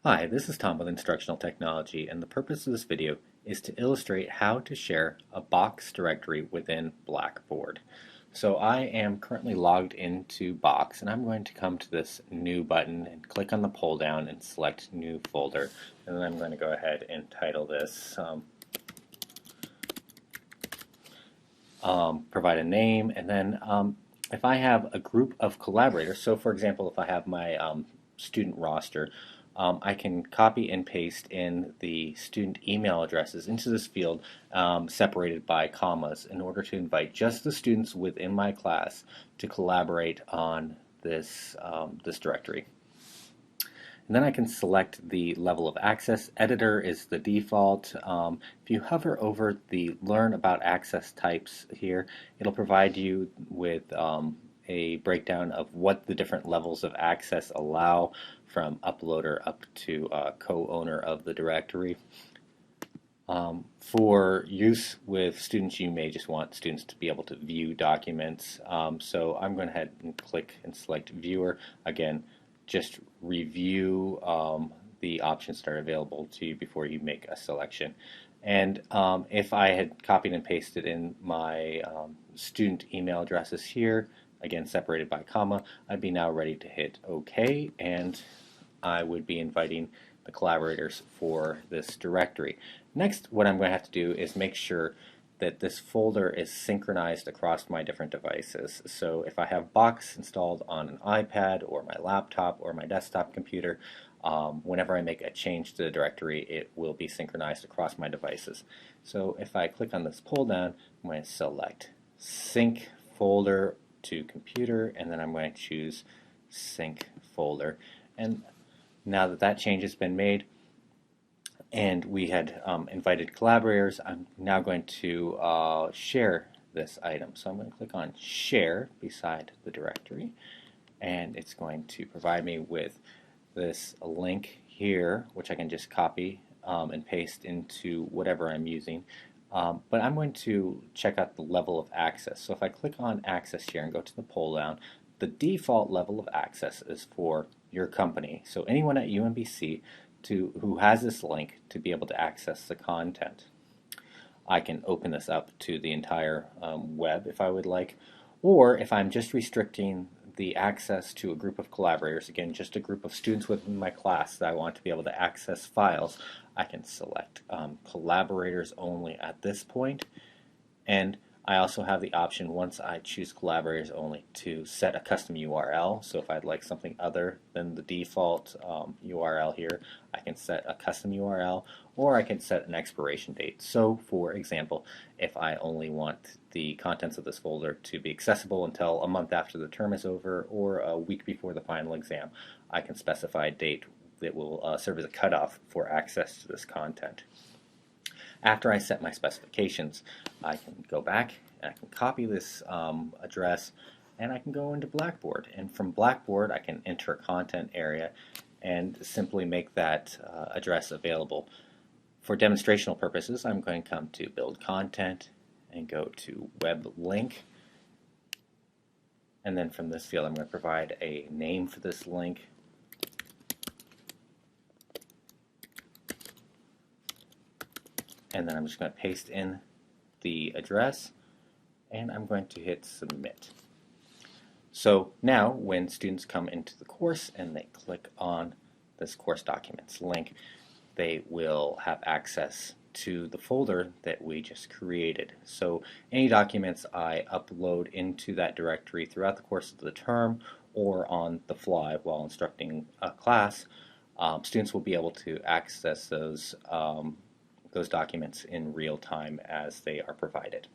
Hi, this is Tom with Instructional Technology, and the purpose of this video is to illustrate how to share a Box directory within Blackboard. So I am currently logged into Box, and I'm going to come to this New button and click on the pull down and select New Folder. And then I'm going to go ahead and title this, provide a name, and then if I have a group of collaborators, so for example, if I have my student roster, I can copy and paste in the student email addresses into this field separated by commas in order to invite just the students within my class to collaborate on this directory. And then I can select the level of access. Editor is the default. If you hover over the Learn About Access Types here, it'll provide you with a breakdown of what the different levels of access allow, from uploader up to co-owner of the directory. For use with students, you may just want students to be able to view documents. So I'm going to head and click and select Viewer. Again, just review the options that are available to you before you make a selection. And if I had copied and pasted in my student email addresses here, again separated by comma, I'd be now ready to hit OK, and I would be inviting the collaborators for this directory. Next, what I'm going to have to do is make sure that this folder is synchronized across my different devices. So if I have Box installed on an iPad or my laptop or my desktop computer, whenever I make a change to the directory, it will be synchronized across my devices. So if I click on this pull down, I'm going to select Sync Folder to Computer, and then I'm going to choose Sync Folder. And now that that change has been made, and we had invited collaborators, I'm now going to share this item. So I'm going to click on Share beside the directory, and it's going to provide me with this link here, which I can just copy and paste into whatever I'm using. But I'm going to check out the level of access. So if I click on Access here and go to the pull down, the default level of access is for your company. So anyone at UMBC who has this link to be able to access the content. I can open this up to the entire web if I would like, or if I'm just restricting the access to a group of collaborators, again just a group of students within my class that I want to be able to access files, I can select collaborators only at this point. And I also have the option, once I choose collaborators only, to set a custom URL. So if I'd like something other than the default URL here, I can set a custom URL, or I can set an expiration date. So for example, if I only want the contents of this folder to be accessible until a month after the term is over or a week before the final exam, I can specify a date that will serve as a cutoff for access to this content. After I set my specifications, I can go back and I can copy this address, and I can go into Blackboard. And from Blackboard, I can enter a content area and simply make that address available. For demonstrational purposes, I'm going to come to Build Content and go to Web Link. And then from this field, I'm going to provide a name for this link. And then I'm just going to paste in the address, and I'm going to hit Submit. So now when students come into the course and they click on this course documents link, they will have access to the folder that we just created. So any documents I upload into that directory throughout the course of the term or on the fly while instructing a class, students will be able to access those documents in real time as they are provided.